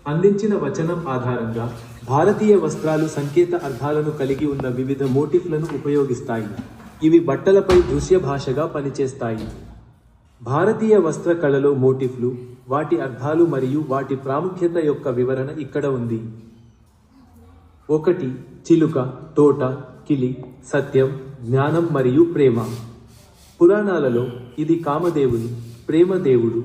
అందించిన వచనం ఆధారంగా భారతీయ వస్త్రాలు సంకేత అర్థాలను కలిగి ఉన్న వివిధ మోటిఫ్లను ఉపయోగిస్తాయి. ఇవి బట్టలపై దృశ్య భాషగా పనిచేస్తాయి. భారతీయ వస్త్ర కళలో మోటిఫ్లు, వాటి అర్థాలు మరియు వాటి ప్రాముఖ్యత యొక్క వివరణ ఇక్కడ ఉంది. 1. చిలుక, తోట, కిలి, సత్యం, జ్ఞానం మరియు ప్రేమ. పురాణాలలో ఇది కామదేవుని, ప్రేమ దేవుడు,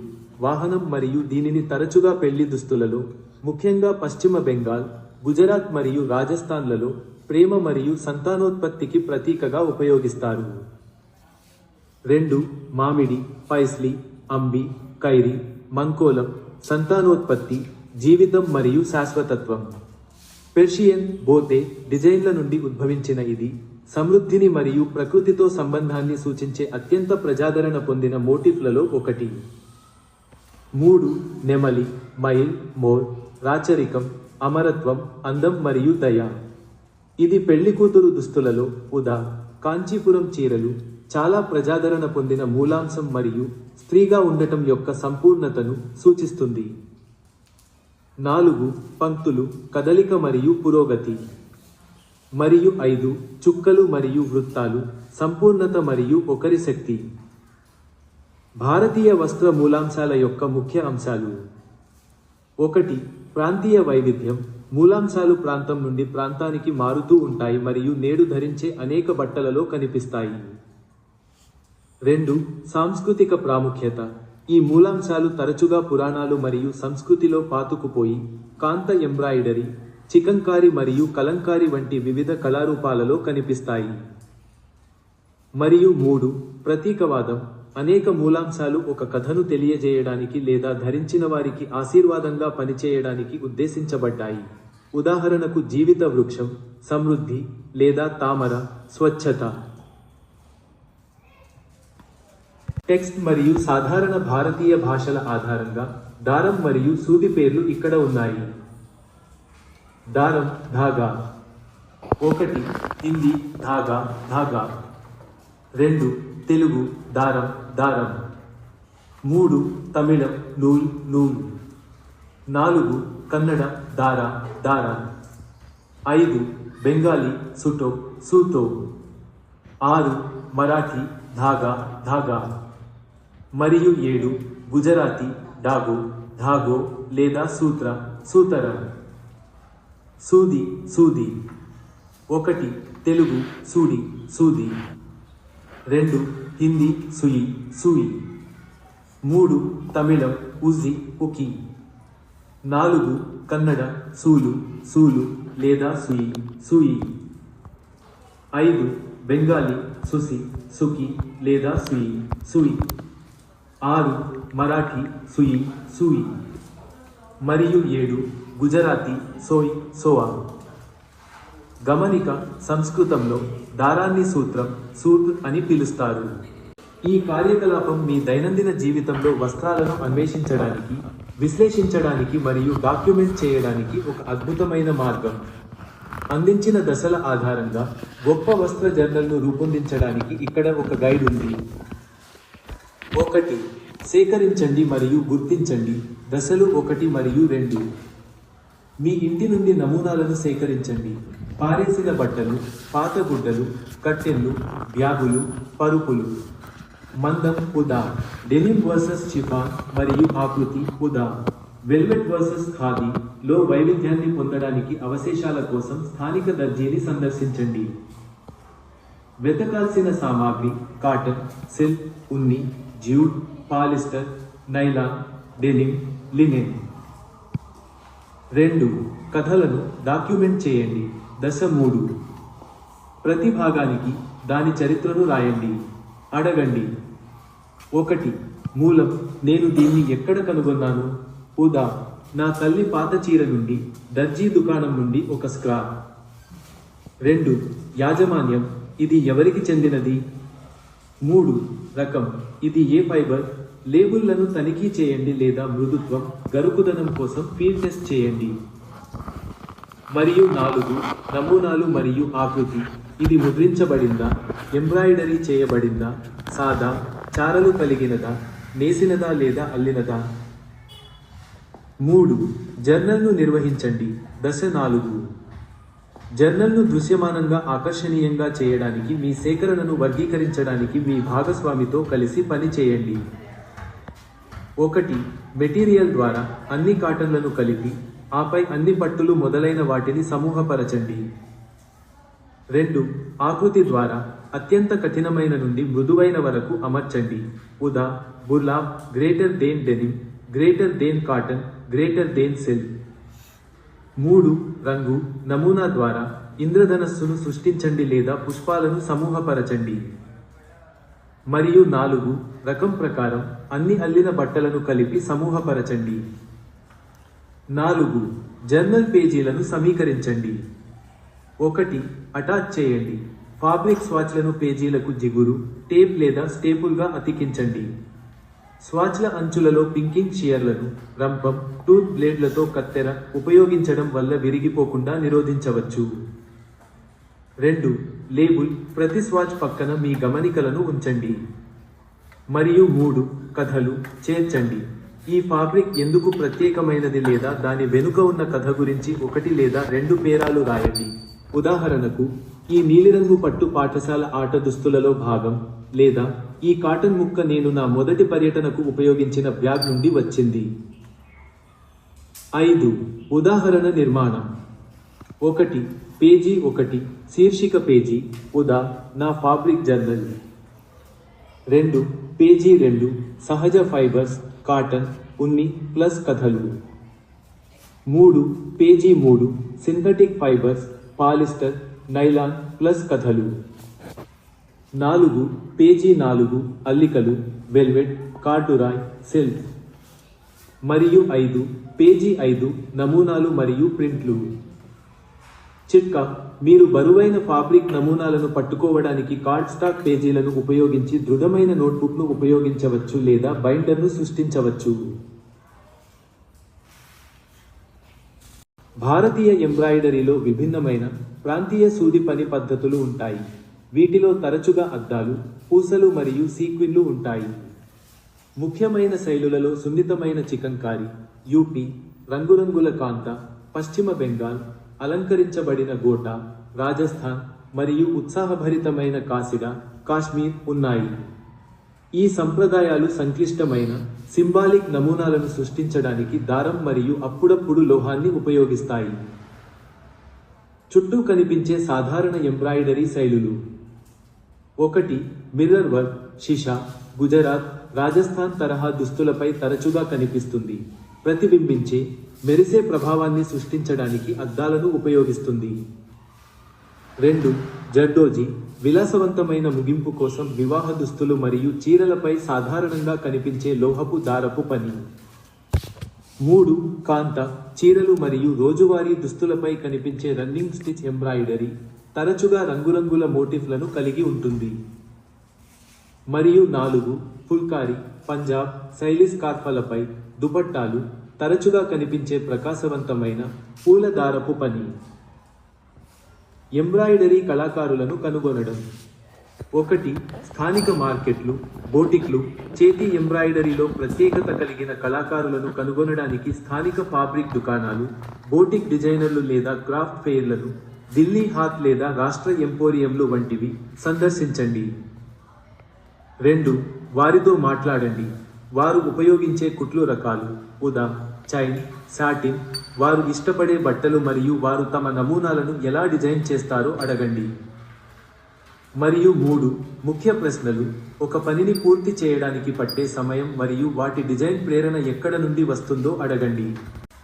వాహనం మరియు దీనిని తరచుగా పెళ్లి దుస్తులలో, ముఖ్యంగా పశ్చిమ బెంగాల్, గుజరాత్ మరియు రాజస్థాన్లలో ప్రేమ మరియు సంతానోత్పత్తికి ప్రతీకగా ఉపయోగిస్తారు. 2. మామిడి, పైస్లీ, అంబి, కైరి, మంకోలం, సంతానోత్పత్తి, జీవితం మరియు శాశ్వతత్వం. పెర్షియన్, బోతే డిజైన్ల నుండి ఉద్భవించిన ఇది సమృద్ధిని మరియు ప్రకృతితో సంబంధాన్ని సూచించే అత్యంత ప్రజాదరణ పొందిన మోటిఫ్లలో ఒకటి. 3. నెమలి, మైల్, మోర్, రాచరికం, అమరత్వం, అందం మరియు దయ. ఇది పెళ్లికూతురు దుస్తులలో, ఉదా కాంచీపురం చీరలు, చాలా ప్రజాదరణ పొందిన మూలాంశం మరియు స్త్రీగా ఉండటం యొక్క సంపూర్ణతను సూచిస్తుంది. 4. పంక్తులు, కదలిక మరియు పురోగతి. మరియు 5. చుక్కలు మరియు వృత్తాలు, సంపూర్ణత మరియు ఒకరి శక్తి. భారతీయ వస్త్ర మూలాంశాల యొక్క ముఖ్య అంశాలు. 1. ప్రాంతీయ వైవిధ్యం. మూలాంశాలు ప్రాంతం నుండి ప్రాంతానికి మారుతూ ఉంటాయి మరియు నేడు ధరించే అనేక బట్టలలో కనిపిస్తాయి. 2. సాంస్కృతిక ప్రాముఖ్యత. ఈ మూలాంశాలు తరచుగా పురాణాలు మరియు సంస్కృతిలో పాతుకుపోయి కాంత ఎంబ్రాయిడరీ, చికంకారి మరియు కలంకారి వంటి వివిధ కళారూపాలలో కనిపిస్తాయి. మరియు 3. ప్రతీకవాదం. అనేక మూలాంశాలు ఒక కథను తెలియజేయడానికి లేదా ధరించిన వారికి ఆశీర్వాదంగా పనిచేయడానికి ఉద్దేశించబడ్డాయి. ఉదాహరణకు జీవిత వృక్షం, సమృద్ధి, లేదా తామర, స్వచ్ఛత. టెక్స్ట్ మరియు సాధారణ భారతీయ భాషల ఆధారంగా దారం మరియు సూది పేర్లు ఇక్కడ ఉన్నాయి. దారం, ధాగా. 1. హిందీ ధాగా, ధాగా. 2. తెలుగు దారం, దారం. 3. తమిళం నూల్, నూల్. 4. కన్నడ దార, దార. 5. బెంగాలీ సుటో, సూతో. 6. మరాఠీ ధాగా, ధాగా. మరియు 7. గుజరాతీ డాగో, ధాగో లేదా సూత్ర, సూతర. సూది, సూది. 1. తెలుగు సూడి, సూది. 2. హిందీ సుయి, సూయి. 3. తమిళం ఉజి, ఉకి. 4. కన్నడ సూలు, సూలు లేదా సుయి, సూయి. 5. బెంగాలీ సుసి, సుకి లేదా సుయి, సుయి. 6. మరాఠీ సుయి, సూయి. మరియు 7. గుజరాతీ సోయ్, సోవా. గమనిక, సంస్కృతంలో దారాన్ని సూత్రం, సూట్ అని పిలుస్తారు. ఈ కార్యకలాపం మీ దైనందిన జీవితంలో వస్త్రాలను అన్వేషించడానికి, విశ్లేషించడానికి మరియు డాక్యుమెంట్ చేయడానికి ఒక అద్భుతమైన మార్గం. అందించిన దశల ఆధారంగా గొప్ప వస్త్ర జర్నల్ను రూపొందించడానికి ఇక్కడ ఒక గైడ్ ఉంది. 1. సేకరించండి మరియు గుర్తించండి. దశలు 1 మరియు 2. మీ ఇంటి నుండి నమూనాలను సేకరించండి. పారేసిన బట్టలు, పాత గుడ్డలు, కట్టెలు, బ్యాగులు, పరుపులు. మందం, ఉదా డెనిమ్ వర్సెస్ చిఫాన్ మరియు ఆకృతి, ఉదా వెల్వెట్ వర్సెస్ ఖాదీ లో వైవిధ్యాన్ని పొందడానికి అవశేషాల కోసం స్థానిక దర్జీని సందర్శించండి. వెతకాల్సిన సామాగ్రి కాటన్, సిల్క్, ఉన్ని, jute, polyester, nylon, denim, linen. 2. కథలను డాక్యుమెంట్ చేయండి. దశ 3. ప్రతి భాగానికి దాని చరిత్రను రాయండి. అడగండి. 1. మూలం, నేను దీన్ని ఎక్కడ కనుగొన్నాను? ఉదా నా తల్లి పాత చీర నుండి, దర్జీ దుకాణం నుండి ఒక స్క్రాప్. 2. యాజమాన్యం, ఇది ఎవరికి చెందినది? 3. రకం, ఇది ఏ ఫైబర్? లేబుల్లను తనిఖీ చేయండి లేదా మృదుత్వం, గరుకుదనం కోసం ఫీల్డ్ టెస్ట్ చేయండి. మరియు 4. నమూనాలు మరియు ఆకృతి, ఇది ముద్రించబడిందా, ఎంబ్రాయిడరీ చేయబడిందా, సాదా, చారలు కలిగినదా, నేసినదా లేదా అల్లినదా? 3. జర్నల్ను నిర్వహించండి. దశ 4. జర్నల్ను దృశ్యమానంగా ఆకర్షణీయంగా చేయడానికి మీ సేకరణను వర్గీకరించడానికి మీ భాగస్వామితో కలిసి పని చేయండి. 1. మెటీరియల్ ద్వారా అన్ని కాటన్లను కలిపి ఆపై అన్ని పట్టులు మొదలైన వాటిని సమూహపరచండి. 2. ఆకృతి ద్వారా అత్యంత కఠినమైన నుండి మృదువైన వరకు అమర్చండి. ఉదా burlap, greater than denim, greater than cotton, greater than silk. 3. రంగు నమూనా ద్వారా ఇంద్రధనస్సును సృష్టించండి లేదా పుష్పాలను సమూహపరచండి. మరియు 4. రకం ప్రకారం అన్ని అల్లిన బట్టలను కలిపి సమూహపరచండి. 4. జర్నల్ పేజీలను సమీకరించండి. 1. అటాచ్ చేయండి. ఫాబ్రిక్ స్వాచ్లను పేజీలకు జిగురు, టేప్ లేదా స్టేపుల్గా అతికించండి. స్వాచ్ల అంచులలో పింకింగ్ షియర్లను, రంపం, టూత్ బ్లేడ్లతో కత్తెర ఉపయోగించడం వల్ల విరిగిపోకుండా నిరోధించవచ్చు. 2. లేబుల్ ప్రతి స్వాచ్ పక్కన మీ గమనికలను ఉంచండి. మరియు 3. కథలు చేర్చండి. ఈ ఫాబ్రిక్ ఎందుకు ప్రత్యేకమైనది లేదా దాని వెనుక ఉన్న కథ గురించి 1 లేదా 2 పేరాలు రాయండి. ఉదాహరణకు, ఈ నీలిరంగు పట్టు పాఠశాల ఆట దుస్తులలో భాగం, లేదా ఈ కాటన్ ముక్క నేను నా మొదటి పర్యటనకు ఉపయోగించిన బ్యాగ్ నుండి వచ్చింది. 5. ఉదాహరణ నిర్మాణం. 1. పేజీ 1 శీర్షిక పేజీ, ఉదా నా ఫాబ్రిక్ జర్నల్. 2. పేజీ 2 సహజ ఫైబర్స్, కాటన్, ఉన్ని ప్లస్ కథలు. 3. Page 3 synthetic fibres, polyester, nylon plus కథలు. 4. పేజీ 4 అల్లికలు, వెల్వెట్, కార్డురాయ్, సిల్క్. మరియు 5. పేజీ 5 నమూనాలు మరియు ప్రింట్లు. చిట్కా: మీరు బరువైన ఫాబ్రిక్ నమూనాలను పట్టుకోవడానికి కార్డ్ స్టాక్ పేజీలను ఉపయోగించి దృఢమైన నోట్బుక్ను ఉపయోగించవచ్చు లేదా బైండర్ను సృష్టించవచ్చు. భారతీయ ఎంబ్రాయిడరీలో విభిన్నమైన ప్రాంతీయ సూది పని పద్ధతులు ఉంటాయి. వీటిలో తరచుగా అద్దాలు, పూసలు మరియు సీక్వెన్లు ఉంటాయి. ముఖ్యమైన శైలులలో సున్నితమైన చికన్కారీ, యూపీ, రంగురంగుల కాంత, పశ్చిమ బెంగాల్, అలంకరించబడిన గోటా, రాజస్థాన్ మరియు ఉత్సాహభరితమైన కాసిడా, కాశ్మీర్ ఉన్నాయి. ఈ సంప్రదాయాలు సంక్లిష్టమైన సింబాలిక్ నమూనాలను సృష్టించడానికి దారం మరియు అప్పుడప్పుడు లోహాన్ని ఉపయోగిస్తాయి. చుట్టూ కనిపించే సాధారణ ఎంబ్రాయిడరీ శైలులు. 1. మిర్రర్ వర్క్, షిషా, గుజరాత్, రాజస్థాన్ తరహా దుస్తులపై తరచుగా కనిపిస్తుంది. ప్రతిబింబించే, మెరిసే ప్రభావాన్ని సృష్టించడానికి అద్దాలను ఉపయోగిస్తుంది. 2. జర్దోజీ, విలాసవంతమైన ముగింపు కోసం వివాహ దుస్తులు మరియు చీరలపై సాధారణంగా కనిపించే లోహపు దారపు పని. 3. కాంత, చీరలు మరియు రోజువారీ దుస్తులపై కనిపించే రన్నింగ్ స్టిచ్ ఎంబ్రాయిడరీ, తరచుగా రంగురంగుల మోటిఫ్లను కలిగి ఉంటుంది. మరియు 4. ఫుల్కారీ, పంజాబ్ శైలి స్కార్ఫలపై దుపట్టాలు, తరచుగా కనిపించే ప్రకాశవంతమైన పూల దారపు పని. ఎంబ్రాయిడరీ కళాకారులను కనుగొనడం. 1. స్థానిక మార్కెట్లు, బోటిక్లు, చేతి ఎంబ్రాయిడరీలో ప్రత్యేకత కలిగిన కళాకారులను కనుగొనడానికి స్థానిక ఫాబ్రిక్ దుకాణాలు, బోటిక్ డిజైనర్లు లేదా క్రాఫ్ట్ ఫెయిర్లను, ఢిల్లీ హాత్ లేదా రాష్ట్ర ఎంపోరియంలు వంటివి సందర్శించండి. 2. వారితో మాట్లాడండి. వారు ఉపయోగించే కుట్లు రకాలు, ఉదా చైన్, సాటిన్, వారు ఇష్టపడే బట్టలు మరియు వారు తమ నమూనాలను ఎలా డిజైన్ చేస్తారో అడగండి. మరియు 3. ముఖ్య ప్రశ్నలు. ఒక పనిని పూర్తి చేయడానికి పట్టే సమయం మరియు వాటి డిజైన్ ప్రేరణ ఎక్కడ నుండి వస్తుందో అడగండి.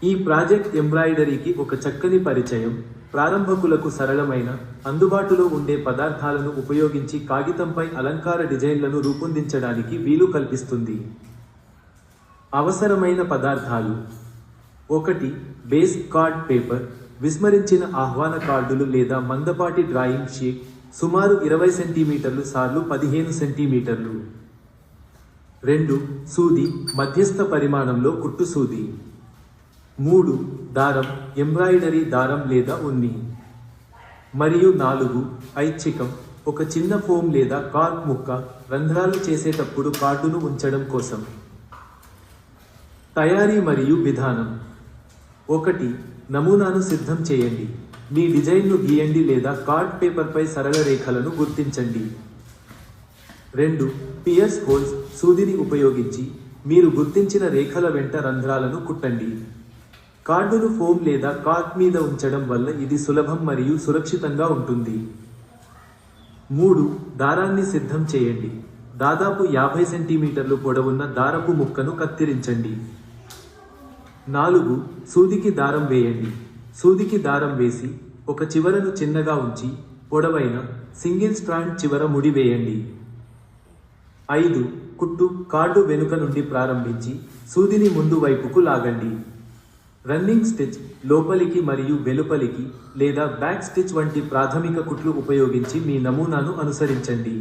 ఈ ప్రాజెక్ట్ ఎంబ్రాయిడరీకి ఒక చక్కని పరిచయం. ప్రారంభకులకు సరళమైన, అందుబాటులో ఉండే పదార్థాలను ఉపయోగించి కాగితంపై అలంకార డిజైన్లను రూపొందించడానికి వీలు కల్పిస్తుంది. అవసరమైన పదార్థాలు. 1. బేస్ కార్డ్ పేపర్, విస్మరించిన ఆహ్వాన కార్డులు లేదా మందపాటి డ్రాయింగ్ షీట్, సుమారు 20 సెంటీమీటర్లు సార్లు 15 సెంటీమీటర్లు. 2. సూది, మధ్యస్థ పరిమాణంలో కుట్టు సూది. 3. దారం, ఎంబ్రాయిడరీ దారం లేదా ఉన్ని. మరియు 4. ఐచ్ఛికం, ఒక చిన్న ఫోమ్ లేదా కార్క్ ముక్క, రంధ్రాలు చేసేటప్పుడు కార్డును ఉంచడం కోసం. తయారీ మరియు విధానం. 1. నమూనాను సిద్ధం చేయండి. మీ డిజైన్ను గీయండి లేదా కార్డ్ పేపర్పై సరళ రేఖలను గుర్తించండి. 2. పియర్స్ హోల్స్ సూదిని ఉపయోగించి మీరు గుర్తించిన రేఖల వెంట రంధ్రాలను కుట్టండి. కార్డును ఫోమ్ లేదా కార్డ్ మీద ఉంచడం వల్ల ఇది సులభం మరియు సురక్షితంగా ఉంటుంది. 3. దారాన్ని సిద్ధం చేయండి. దాదాపు 50 సెంటీమీటర్లు పొడవున్న దారపు ముక్కను కత్తిరించండి. 4. సూదికి దారం వేయండి. సూదికి దారం వేసి ఒక చివరను చిన్నగా ఉంచి పొడవైన సింగిల్ స్ట్రాండ్ చివర ముడి వేయండి. 5. కుట్టు కార్డు వెనుక నుండి ప్రారంభించి సూదిని ముందు వైపుకు లాగండి. రన్నింగ్ స్టిచ్ లోపలికి మరియు వెలుపలికి లేదా బ్యాక్ స్టిచ్ వంటి ప్రాథమిక కుట్లు ఉపయోగించి మీ నమూనాను అనుసరించండి.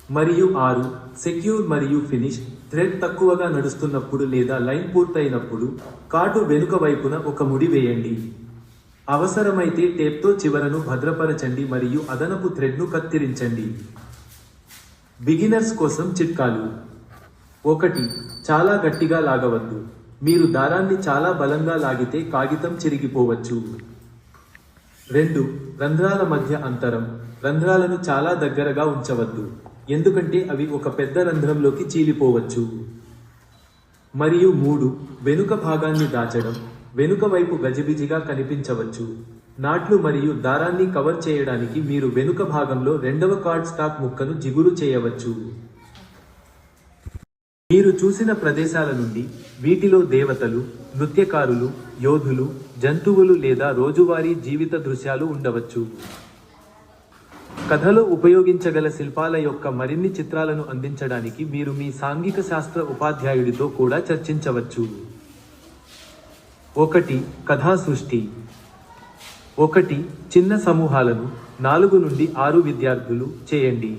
మరియు 6. సెక్యూర్ మరియు ఫినిష్ థ్రెడ్ తక్కువగా నడుస్తున్నప్పుడు లేదా లైన్ పూర్తయినప్పుడు కార్డు వెనుక వైపున ఒక ముడి వేయండి. అవసరమైతే టేప్తో చివరను భద్రపరచండి మరియు అదనపు థ్రెడ్ను కత్తిరించండి. బిగినర్స్ కోసం చిట్కాలు. 1. చాలా గట్టిగా లాగవద్దు. మీరు దారాన్ని చాలా బలంగా లాగితే కాగితం చిరిగిపోవచ్చు. 2. రంధ్రాల మధ్య అంతరం. రంధ్రాలను చాలా దగ్గరగా ఉంచవద్దు, ఎందుకంటే అవి ఒక పెద్ద రంధ్రంలోకి చీలిపోవచ్చు. మరియు 3. వెనుక భాగాన్ని దాచడం. వెనుక వైపు గజిబిజిగా కనిపించవచ్చు. నాట్లు మరియు దారాన్ని కవర్ చేయడానికి మీరు వెనుక భాగంలో రెండవ కార్డ్ స్టాక్ ముక్కను జిగురు చేయవచ్చు. మీరు చూసిన ప్రదేశాల నుండి వీటిలో దేవతలు, నృత్యకారులు, యోధులు, జంతువులు లేదా రోజువారీ జీవిత దృశ్యాలు ఉండవచ్చు. కథలో ఉపయోగించగల శిల్పాల యొక్క మరిన్ని చిత్రాలను అందించడానికి మీరు మీ సాంఘిక శాస్త్ర ఉపాధ్యాయుడితో కూడా చర్చించవచ్చు. 1. కథా సృష్టి. 1. చిన్న సమూహాలను 4 నుండి 6 విద్యార్థులు చేయండి.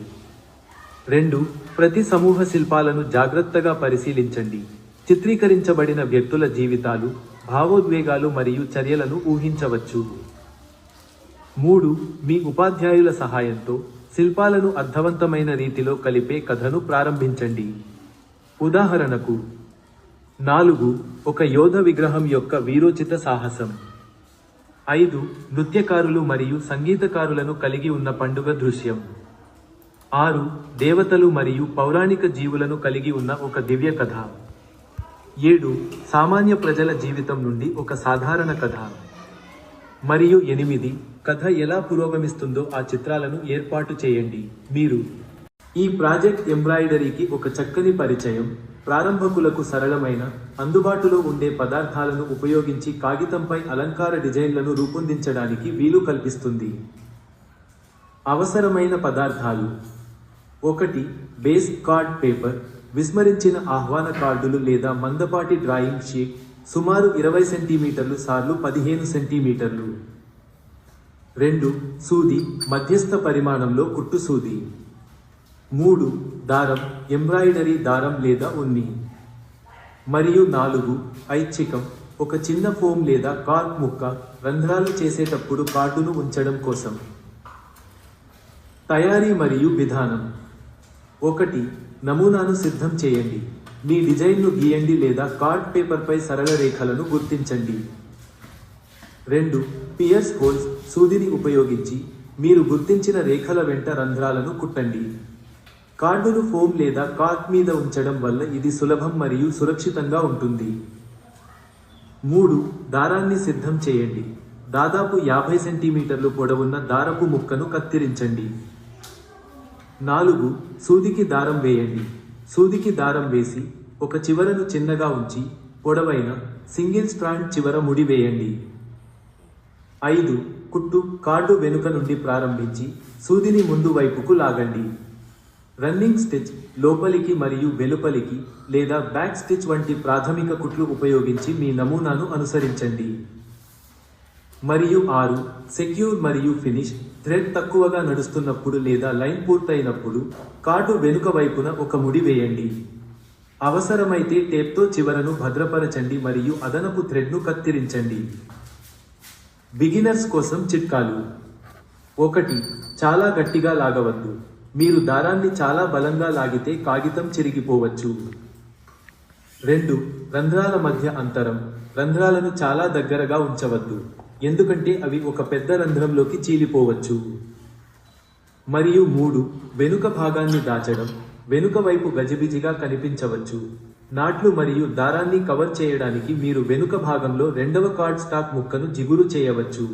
2. ప్రతి సమూహ శిల్పాలను జాగ్రత్తగా పరిశీలించండి. చిత్రీకరించబడిన వ్యక్తుల జీవితాలు, భావోద్వేగాలు మరియు చర్యలను ఊహించవచ్చు. 3. మీ ఉపాధ్యాయుల సహాయంతో శిల్పాలను అర్థవంతమైన రీతిలో కలిపే కథను ప్రారంభించండి. ఉదాహరణకు 4. ఒక యోధ విగ్రహం యొక్క వీరోచిత సాహసం. 5. నృత్యకారులు మరియు సంగీతకారులను కలిగి ఉన్న పండుగ దృశ్యం. 6. దేవతలు మరియు పౌరాణిక జీవులను కలిగి ఉన్న ఒక దివ్య కథ. 7. సామాన్య ప్రజల జీవితం నుండి ఒక సాధారణ కథ. మరియు 8. కథ ఎలా పురోగమిస్తుందో ఆ చిత్రాలను ఏర్పాటు చేయండి. మీరు ఈ ప్రాజెక్ట్ ఎంబ్రాయిడరీకి ఒక చక్కని పరిచయం. ప్రారంభకులకు సరళమైన, అందుబాటులో ఉండే పదార్థాలను ఉపయోగించి కాగితంపై అలంకార డిజైన్లను రూపొందించడానికి వీలు కల్పిస్తుంది. అవసరమైన పదార్థాలు. 1. Base card paper. విస్మరించిన ఆహ్వాన కార్డులు లేదా మందపాటి డ్రాయింగ్ షీట్ సుమారు 20 సెంటీమీటర్లు సార్లు 15 సెంటీమీటర్లు. 2. సూది మధ్యస్థ పరిమాణంలో కుట్టు సూది. 3. దారం ఎంబ్రాయిడరీ దారం లేదా ఉన్ని. మరియు 4. ఐచ్ఛికం ఒక చిన్న ఫోమ్ లేదా కార్క్ ముక్క రంధ్రాలు చేసేటప్పుడు కార్డును ఉంచడం కోసం. తయారీ మరియు విధానం. 1. నమూనాను సిద్ధం చేయండి. మీ డిజైన్ను గీయండి లేదా కార్డ్ పేపర్పై సరళ రేఖలను గుర్తించండి. 2. పియర్స్ హోల్స్ సూదిని ఉపయోగించి మీరు గుర్తించిన రేఖల వెంట రంధ్రాలను కుట్టండి. కార్డును ఫోమ్ లేదా కార్క్ మీద ఉంచడం వల్ల ఇది సులభం మరియు సురక్షితంగా ఉంటుంది. 3. దారాన్ని సిద్ధం చేయండి. దాదాపు 50 సెంటీమీటర్లు పొడవున్న దారపు ముక్కను కత్తిరించండి. 4. సూదికి దారం వేయండి. సూదికి దారం వేసి ఒక చివరను చిన్నగా ఉంచి పొడవైన సింగిల్ స్ట్రాండ్ చివర ముడి వేయండి. 5. కుట్టు కార్డు వెనుక నుండి ప్రారంభించి సూదిని ముందు వైపుకు లాగండి. రన్నింగ్ స్టిచ్ లోపలికి మరియు వెలుపలికి లేదా బ్యాక్ స్టిచ్ వంటి ప్రాథమిక కుట్లు ఉపయోగించి మీ నమూనాను అనుసరించండి. మరియు 6. సెక్యూర్ మరియు ఫినిష్ థ్రెడ్ తక్కువగా నడుస్తున్నప్పుడు లేదా లైన్ పూర్తయినప్పుడు కార్డు వెనుక వైపున ఒక ముడి వేయండి. అవసరమైతే టేప్తో చివరను భద్రపరచండి మరియు అదనపు థ్రెడ్ను కత్తిరించండి. బిగినర్స్ కోసం చిట్కాలు. 1. చాలా గట్టిగా లాగవద్దు. మీరు దారాన్ని చాలా బలంగా లాగితే కాగితం చిరిగిపోవచ్చు. 2. రంధ్రాల మధ్య అంతరం. రంధ్రాలను చాలా దగ్గరగా ఉంచవద్దు, ఎందుకంటే అవి ఒక పెద్ద రంధ్రంలోకి చీలిపోవచ్చు. మరియు 3. వెనుక భాగాన్ని దాచడం. వెనుక వైపు గజిబిజిగా కనిపించవచ్చు. నాట్లు మరియు దారాన్ని కవర్ చేయడానికి మీరు వెనుక భాగంలో రెండవ కార్డ్ స్టాక్ ముక్కను జిగురు చేయవచ్చు.